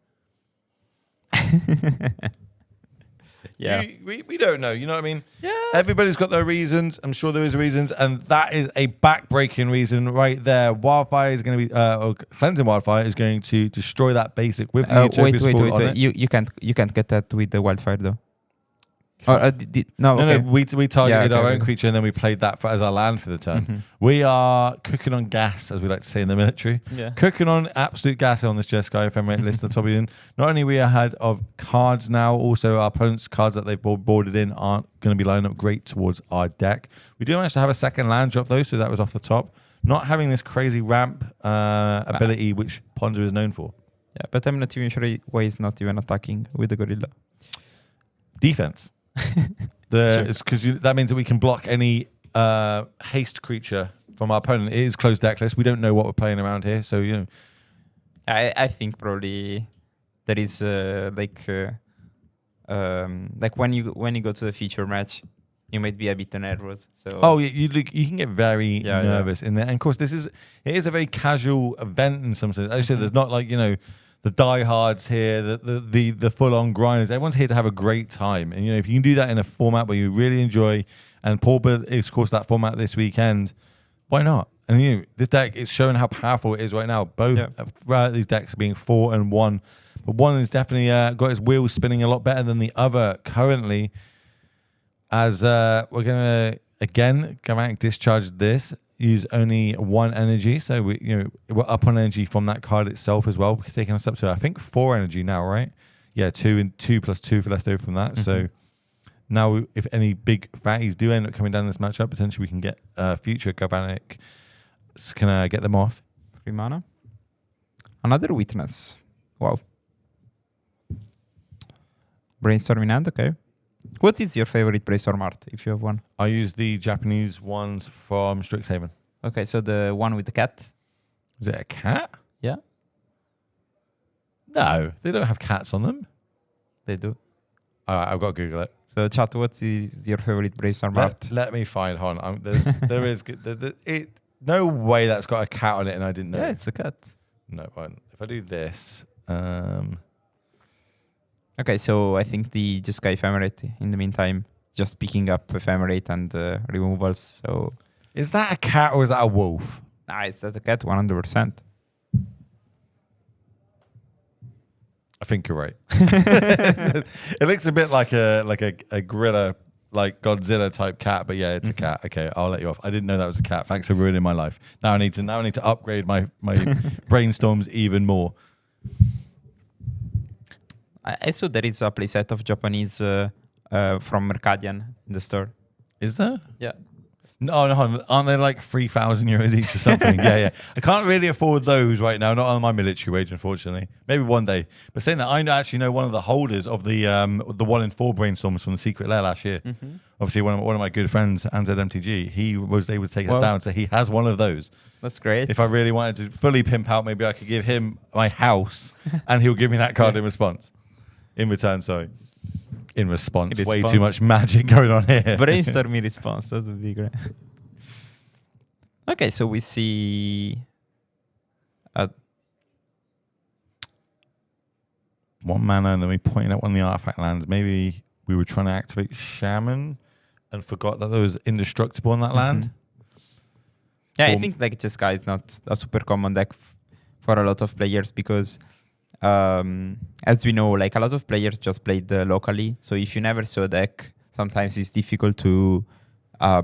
Yeah. We don't know. You know what I mean? Yeah. Everybody's got their reasons. I'm sure there is reasons. And that is a back-breaking reason right there. Wildfire is going to be... or Cleansing Wildfire is going to destroy that basic with the Utopia Sprawl on it. You can't get that with the Wildfire, though. No, we targeted our own creature and then we played that as our land for the turn. Mm-hmm. We are cooking on gas, as we like to say in the military. Yeah. Cooking on absolute gas on this Jeskai ephemerate list at the top of the end. Not only are we ahead of cards now, also our opponents' cards that they've boarded in aren't going to be lining up great towards our deck. We do manage to have a second land drop though, so that was off the top. Not having this crazy ramp ability which Ponza is known for. Yeah, but I'm not even sure why he's not even attacking with the Gorilla. Defense. It's because that means that we can block any haste creature from our opponent. It is closed deck list. We don't know what we're playing around here, so I think probably there is like when you go to the feature match, you might be a bit nervous. So you can get very nervous in there. And of course, it is a very casual event in some sense. As I said, there's not like the diehards here, the full-on grinders. Everyone's here to have a great time. And, if you can do that in a format where you really enjoy, and Pauper is, of course, that format this weekend, why not? And, this deck is showing how powerful it is right now. Both these decks being 4 and 1. But one has definitely got its wheels spinning a lot better than the other currently. As we're going to, again, go out and discharge this. Use only 1 energy, so we're up on energy from that card itself as well, taking us up to I think 4 energy now, right? Yeah, 2 and 2 plus 2 for left over from that. Mm-hmm. So now, if any big fatties do end up coming down this matchup, potentially we can get future Galvanic. Can I get them off? 3 mana. Another Witness. Wow. Brainstorming hand, okay. What is your favorite brainstorm art, if you have one? I use the Japanese ones from Strixhaven. Okay, so the one with the cat? Is it a cat? Yeah. No, they don't have cats on them. They do. All right, I've got to Google it. So, chat, what is your favorite brainstorm art? Let me find, hold on. There is... no way that's got a cat on it and I didn't know. Yeah, it's a cat. No, if I do this... Okay, so I think the Jeskai Ephemerate, in the meantime, just picking up Ephemerate and removals, so... Is that a cat or is that a wolf? Nah, it's a cat, 100%. I think you're right. It looks a bit like a gorilla, like Godzilla type cat, but yeah, it's a cat. Okay, I'll let you off. I didn't know that was a cat. Thanks for ruining my life. Now I need to upgrade my brainstorms even more. I saw there is a playset of Japanese from Mercadian in the store. Is there? Yeah. No, aren't they like 3,000 euros each or something? Yeah. I can't really afford those right now, not on my military wage, unfortunately. Maybe one day. But saying that, I actually know one of the holders of the 1 in 4 brainstorms from the Secret Lair last year. Mm-hmm. Obviously, one of my good friends, Anz MTG, he was able to take it down, so he has one of those. That's great. If I really wanted to fully pimp out, maybe I could give him my house, and he'll give me that card in response. In return, sorry. In response. Way too much magic going on here. Brainstorming response. That would be great. Okay, so we see... 1 mana, and then we pointed out one of the artifact lands. Maybe we were trying to activate Shaman and forgot that there was indestructible on that land. Yeah, I think like Jeskai is not a super common deck for a lot of players because, as we know, like a lot of players just played locally. So if you never saw a deck, sometimes it's difficult to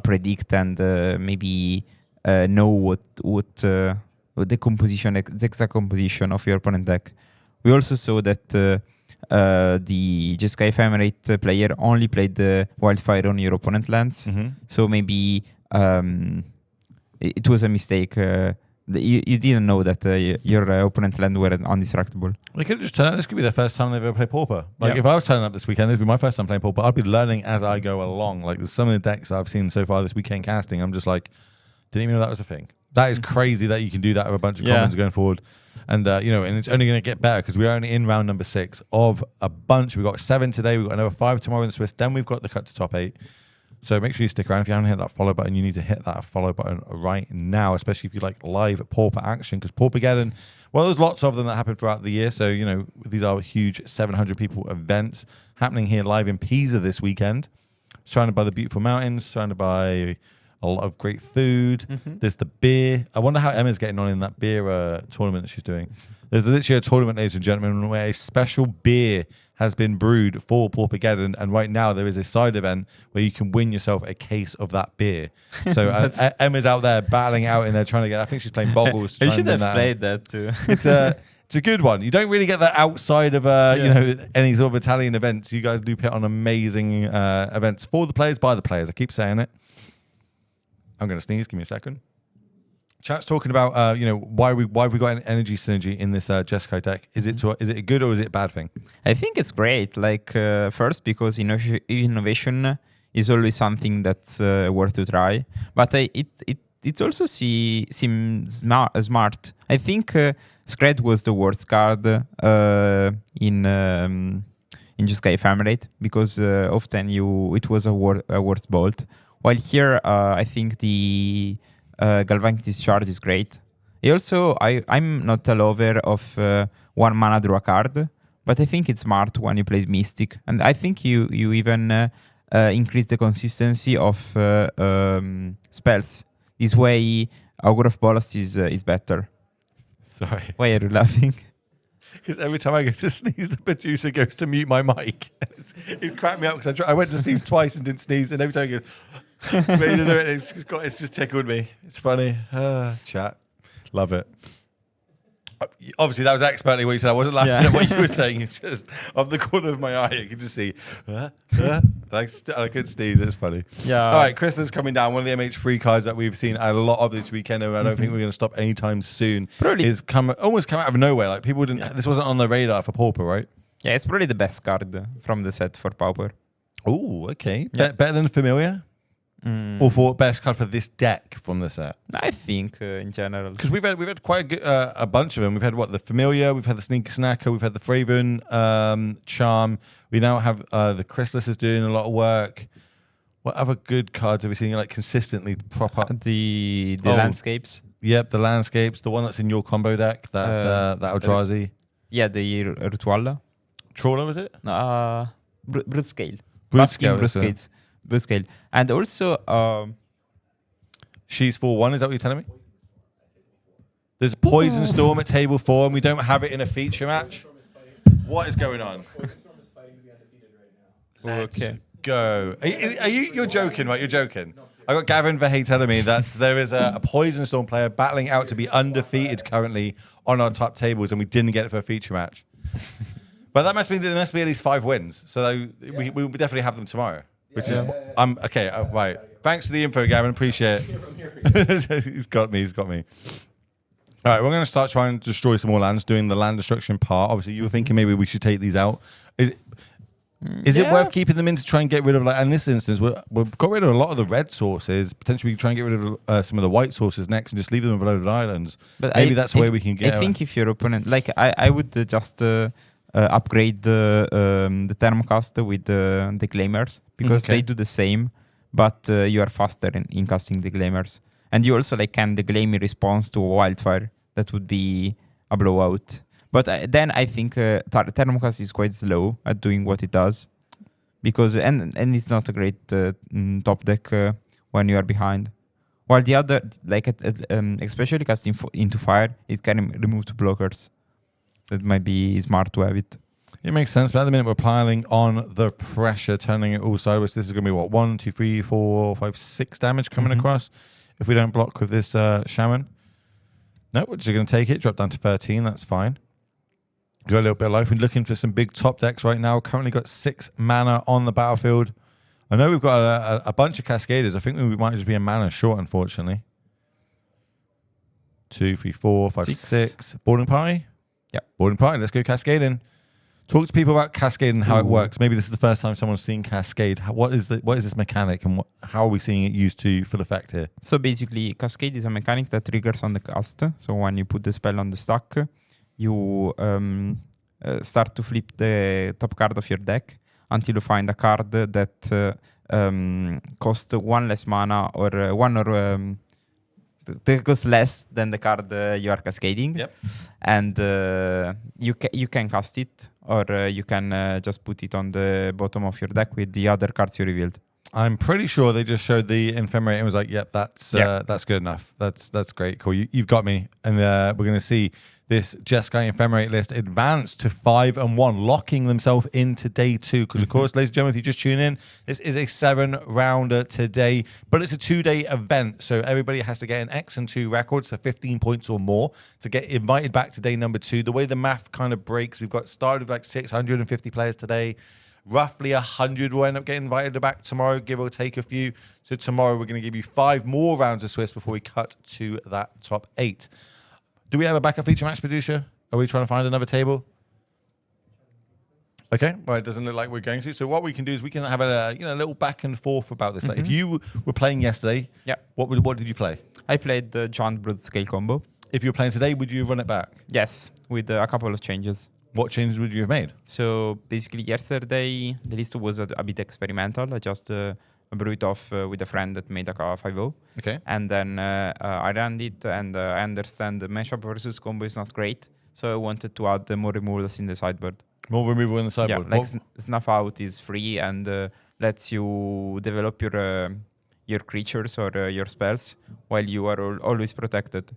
predict and maybe know what the composition, the exact composition of your opponent deck. We also saw that the Jeskai Ephemerate player only played the Wildfire on your opponent lands. So maybe it was a mistake. You didn't know that your opponent land were undestructible. They could just turn out. This could be their first time they've ever played Pauper. Like if I was turning up this weekend, this would be my first time playing Pauper. I'd be learning as I go along. Like there's some of the decks I've seen so far this weekend casting. I'm just like, didn't even know that was a thing. That is crazy that you can do that with a bunch of commons going forward. And and it's only going to get better because we're only in round number 6 of a bunch. We've got 7 today. We've got another 5 tomorrow in the Swiss. Then we've got the cut to top 8. So make sure you stick around. If you haven't hit that follow button, you need to hit that follow button right now, especially if you like live Pauper action, because PauperGeddon, well, there's lots of them that happen throughout the year. So, these are huge 700 people events happening here live in Pisa this weekend, surrounded by the beautiful mountains, surrounded by a lot of great food. There's the beer. I wonder how Emma's getting on in that beer tournament that she's doing. There's literally a tournament, ladies and gentlemen, where a special beer has been brewed for PauperGeddon, and right now there is a side event where you can win yourself a case of that beer. So Emma's out there battling out in there trying to get. I think she's playing bubbles. You should have played that too. It's a good one. You don't really get that outside of any sort of Italian events. You guys do put on amazing events for the players, by the players. I keep saying it. I'm going to sneeze. Give me a second. Chat's talking about why have we got an energy synergy in this Jeskai deck? Is it a good or is it a bad thing? I think it's great. Like first because innovation is always something that's worth to try, but it also seems smart. I think Scred was the worst card in Jeskai Ephemerate because often it was a worst bolt. While here, I think the Galvanic Discharge is great. I'm not a lover of 1 mana draw a card, but I think it's smart when you play Mystic. And I think you even increase the consistency of spells. This way, Augur of Bolas is better. Sorry. Why are you laughing? Because every time I go to sneeze, the producer goes to mute my mic. It cracked me up because I went to sneeze twice and didn't sneeze, and every time I go, ready to do it, it's just tickled me. It's funny. Chat. Love it. Obviously, that was expertly what you said. I wasn't laughing at what you were saying. It's just off the corner of my eye, you can just see. I couldn't sneeze. It's funny. Yeah. All right, Crystal's coming down. One of the MH3 cards that we've seen a lot of this weekend, and I don't think we're going to stop anytime soon. Probably is almost come out of nowhere. Like people didn't. This wasn't on the radar for Pauper, right? Yeah, it's probably the best card from the set for Pauper. Oh, okay. Better than Familiar? Or for best card for this deck from the set? I think in general. Because we've had quite a bunch of them. We've had the Familiar, we've had the Sneaker Snacker, we've had the Fraven Charm. We now have the Chrysalis is doing a lot of work. What other good cards have we seen like consistently prop up? The Landscapes. Yep, the Landscapes. The one that's in your combo deck, that Eldrazi. Yeah, the Rituala. Trawler, was it? Broodscale. Broodscale. And also... She's 4-1, is that what you're telling me? There's Poison Storm at table 4 and we don't have it in a feature match? What is going on? Let's go. You're joking, right? You're joking. I got Gavin Verhey telling me that there is a Poison Storm player battling out to be undefeated currently on our top tables and we didn't get it for a feature match. But there must be at least 5 wins. So we will definitely have them tomorrow. Which is, okay, right. Thanks for the info, Gavin. Appreciate it. He's got me. All right, we're going to start trying to destroy some more lands, doing the land destruction part. Obviously, you were thinking maybe we should take these out. Is it worth keeping them in to try and get rid of, like, in this instance, we've got rid of a lot of the red sources. Potentially, we can try and get rid of some of the white sources next and just leave them in below the islands. But maybe that's the way we can get I think if your opponent, like, I would just... upgrade the Thermocast with the Claimers because they do the same, but you are faster in casting the Claimers. And you also can the Claim in response to a Wildfire. That would be a blowout. But then I think Thermocast is quite slow at doing what it does, because and it's not a great top deck when you are behind. While the other, like especially casting into fire, it can remove two blockers. So it might be smart to have it. It makes sense, but at the minute we're piling on the pressure, turning it all sideways. This is going to be what, 1, 2, 3, 4, 5, 6 damage coming across if we don't block with this shaman. No, we're just going to take it, drop down to 13. That's fine. Got a little bit of life. We're looking for some big top decks right now. Currently got 6 mana on the battlefield. I know we've got a bunch of Cascaders. I think we might just be a mana short, unfortunately. 2, 3, 4, 5, 6. Boarding party? Yeah. Boarding party. Let's go Cascading. Talk to people about Cascade and how it works. Maybe this is the first time someone's seen Cascade. What is this mechanic, and how are we seeing it used to full effect here? So basically, Cascade is a mechanic that triggers on the cast. So when you put the spell on the stack, you start to flip the top card of your deck until you find a card that costs 1 less mana or that costs less than the card you are cascading. Yep. And you can cast it, or you can just put it on the bottom of your deck with the other cards you revealed. I'm pretty sure they just showed the ephemerate and was like, "Yep, that's good enough. That's great, cool. You've got me." And we're going to see this Jeskai ephemerate list advance to 5 and 1, locking themselves into day 2. Because of course, ladies and gentlemen, if you just tune in, this is a 7-rounder today, but it's a 2-day event. So everybody has to get an X and 2 record, so 15 points or more, to get invited back to day number 2. The way the math kind of breaks, we've got started with like 650 players today. Roughly 100 will end up getting invited back tomorrow, give or take a few. So tomorrow we're going to give you 5 more rounds of Swiss before we cut to that top 8. Do we have a backup feature match, producer? Are we trying to find another table? Okay, well, it doesn't look like we're going to. So what we can do is we can have a little back and forth about this. Like if you were playing yesterday, what did you play? I played the Giant Blood Scale combo. If you were playing today, would you run it back? Yes, with a couple of changes. What changes would you have made? So basically yesterday, the list was a bit experimental. I just brew it off with a friend that made a 5-0. Okay. And then I ran it, and I understand the mashup versus combo is not great. So I wanted to add more removals in the sideboard. More removal in the sideboard? Yeah, like Snuff Out is free and lets you develop your creatures or your spells while you are always protected.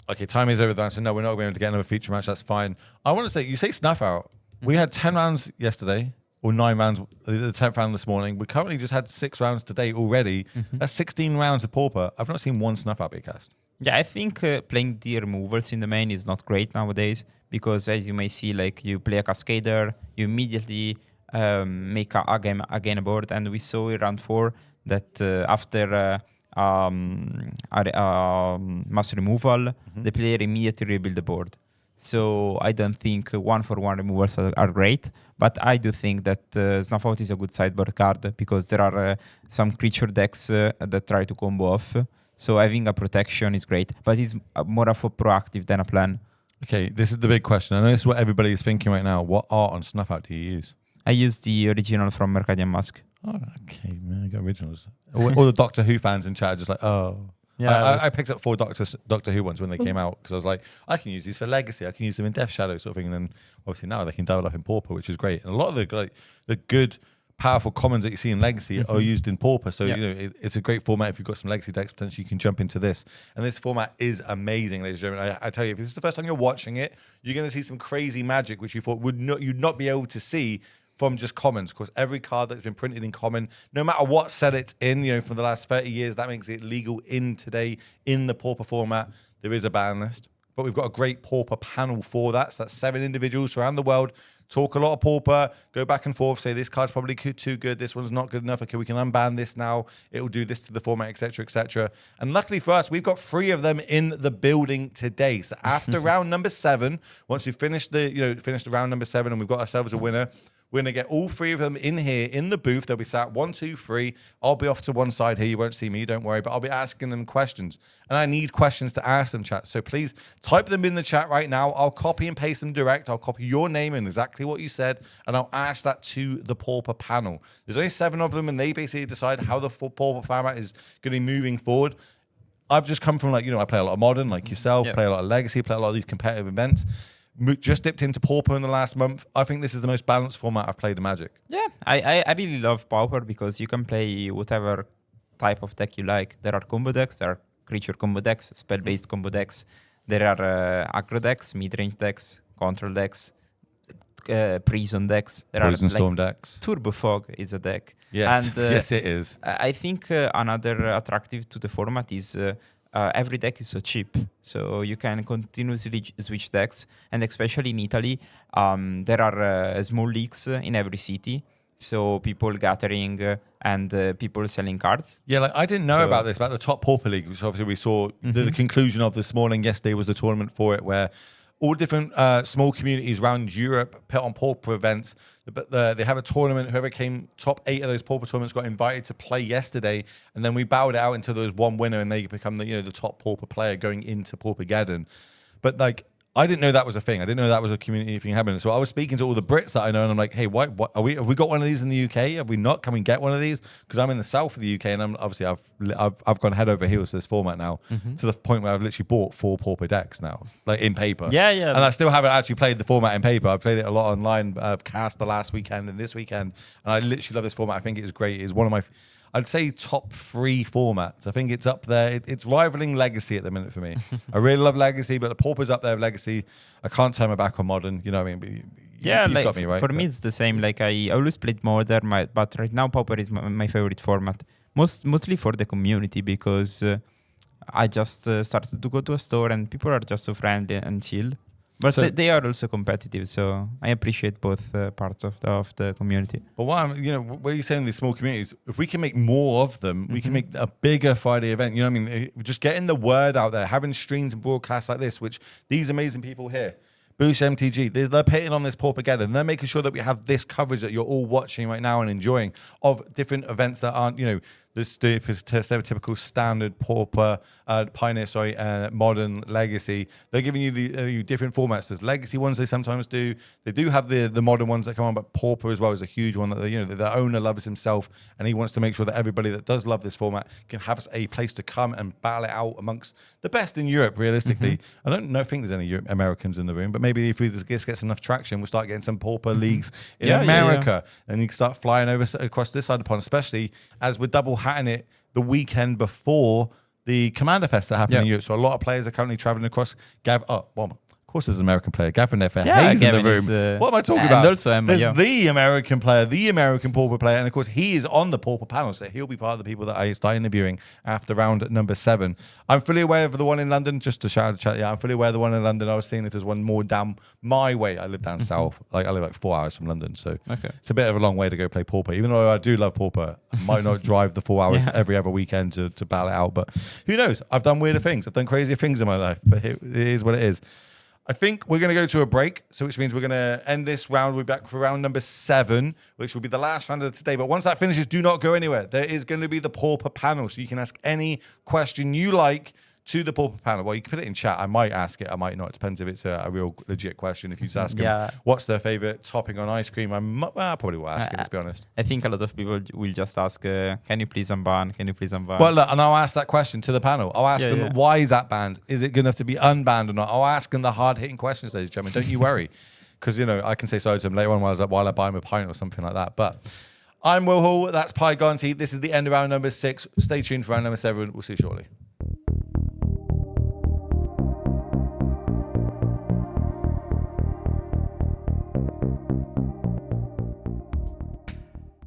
Okay, time is over there, so no, we're not going to be able to get another feature match. That's fine. I want to say, you say Snuff Out. We had 10 rounds yesterday, or 9 rounds, the 10th round this morning. We currently just had 6 rounds today already. That's 16 rounds of Pauper. I've not seen one Snuff Out be cast. Yeah, I think playing the removals in the main is not great nowadays, because as you may see, like you play a Cascader, you immediately make again a board, and we saw in round 4 that after mass removal, the player immediately rebuild the board. So I don't think 1-for-1 removals are great, but I do think that Snuff Out is a good sideboard card, because there are some creature decks that try to combo off. So having a protection is great, but it's more of a proactive than a plan. Okay, this is the big question. I know this is what everybody is thinking right now. What art on Snuff Out do you use? I use the original from Mercadian Mask. Oh, okay, man, I got originals. All the Doctor Who fans in chat are just like, oh. Yeah, I picked up 4 Doctor Who ones when they came out, because I was like, I can use these for Legacy. I can use them in Death Shadow sort of thing. And then obviously now they can double up in Pauper, which is great. And a lot of the good, powerful commons that you see in Legacy are used in Pauper. So it's a great format. If you've got some Legacy decks, potentially you can jump into this. And this format is amazing, ladies and gentlemen. I tell you, if this is the first time you're watching it, you're going to see some crazy magic, which you thought you'd not be able to see from just commons. Of course, every card that's been printed in common, no matter what set it's in, for the last 30 years, that makes it legal in today in the Pauper format. There is a ban list, but we've got a great Pauper panel for that. So that's 7 individuals around the world, talk a lot of Pauper, go back and forth, say this card's probably too good, this one's not good enough, okay, we can unban this now, it will do this to the format, etc., etc. And luckily for us, we've got 3 of them in the building today. So after round number 7, once we finish the round number 7 and we've got ourselves a winner, we're going to get all 3 of them in here in the booth. They'll be sat 1, 2, 3. I'll be off to one side here. You won't see me, don't worry. But I'll be asking them questions. And I need questions to ask them, chat. So please type them in the chat right now. I'll copy and paste them direct. I'll copy your name and exactly what you said. And I'll ask that to the Pauper panel. There's only 7 of them, and they basically decide how the Pauper format is going to be moving forward. I've just come from like, I play a lot of Modern, like yourself, play a lot of Legacy, play a lot of these competitive events. Just dipped into Pauper in the last month. I think this is the most balanced format I've played in Magic. Yeah, I really love Pauper because you can play whatever type of deck you like. There are combo decks, there are creature combo decks, spell-based combo decks. There are aggro decks, mid-range decks, control decks, prison decks. There Poison are Storm decks. Turbo Fog is a deck. Yes, And, yes, it is. I think another attractive to the format is every deck is so cheap, so you can continuously switch decks, and especially in Italy, there are small leagues in every city, so people gathering and people selling cards. Yeah, like I didn't know about this, about the top Pauper League, which obviously we saw the conclusion of this morning. Yesterday was the tournament for it, where all different small communities around Europe put on Pauper events. But they have a tournament. Whoever came top 8 of those Pauper tournaments got invited to play yesterday, and then we bowed it out until there was one winner, and they become the top Pauper player going into PauperGeddon. But like, I didn't know that was a thing. I didn't know that was a community thing happening. So I was speaking to all the Brits that I know, and I'm like, hey, what have we got one of these in the UK? Have we not? Can we get one of these? Because I'm in the south of the UK, and I've gone head over heels to this format now, to the point where I've literally bought 4 Pauper decks now, like in paper. Yeah. And I still haven't actually played the format in paper. I've played it a lot online. I've cast the last weekend and this weekend, and I literally love this format. I think it is great. It's one of my, I'd say, top 3 formats. I think it's up there. It's rivaling Legacy at the minute for me. I really love Legacy, but the Pauper's up there with Legacy. I can't turn my back on Modern. You know what I mean? But you've like, got me, right? For me, it's the same. Like, I always played Modern, but right now Pauper is my favorite format. Mostly for the community, because I just started to go to a store and people are just so friendly and chill. But So- they are also competitive, so I appreciate both parts of the community. But what you're saying, these small communities, if we can make more of them, we can make a bigger Friday event. You know what I mean? Just getting the word out there, having streams and broadcasts like this, which these amazing people here, Boose, MTG, they're putting on this PauperGeddon. They're making sure that we have this coverage that you're all watching right now and enjoying of different events that aren't, the stereotypical standard Pauper, Pioneer, Modern, Legacy. They're giving you the different formats. There's Legacy ones they sometimes do. They do have the Modern ones that come on, but Pauper as well is a huge one that the owner loves himself, and he wants to make sure that everybody that does love this format can have a place to come and battle it out amongst the best in Europe. Realistically, I don't think there's any Americans in the room, but maybe if this gets enough traction, we'll start getting some Pauper leagues in America, and you can start flying over across this side of the pond, especially as we're double hatting it the weekend before the Commander Fest that happened in Europe. So a lot of players are currently traveling across. Of course, there's an American player. Gavin F. Hayes in the room. What am I talking about? Also Emma, there's the American player, the American Pauper player. And of course, he is on the Pauper panel. So he'll be part of the people that I start interviewing after round number 7. I'm fully aware of the one in London. Just to shout out, I'm fully aware of the one in London. I was seeing if there's one more down my way. I live down south. I live like 4 hours from London. So it's a bit of a long way to go play Pauper. Even though I do love Pauper, I might not drive the 4 hours every other weekend to battle it out. But who knows? I've done weirder things. I've done crazier things in my life. But it is what it is. I think we're going to go to a break, so which means we're going to end this round. We'll be back for round number 7, which will be the last round of today. But once that finishes, do not go anywhere. There is going to be the Pauper panel, so you can ask any question you like to the Pauper panel. Well, you can put it in chat. I might ask it. I might not. It depends if it's a real legit question. If you just ask them, what's their favorite topping on ice cream? I probably will ask it, let's be honest. I think a lot of people will just ask, can you please unban? Can you please unban? Well, look, and I'll ask that question to the panel. I'll ask them, why is that banned? Is it good enough to be unbanned or not? I'll ask them the hard-hitting questions, ladies and gentlemen. Don't you worry. Because, I can say sorry to them later on while I buy them a pint or something like that. But I'm Will Hall. That's PauperGeddon. This is the end of round number 6. Stay tuned for round number 7. We'll see you shortly.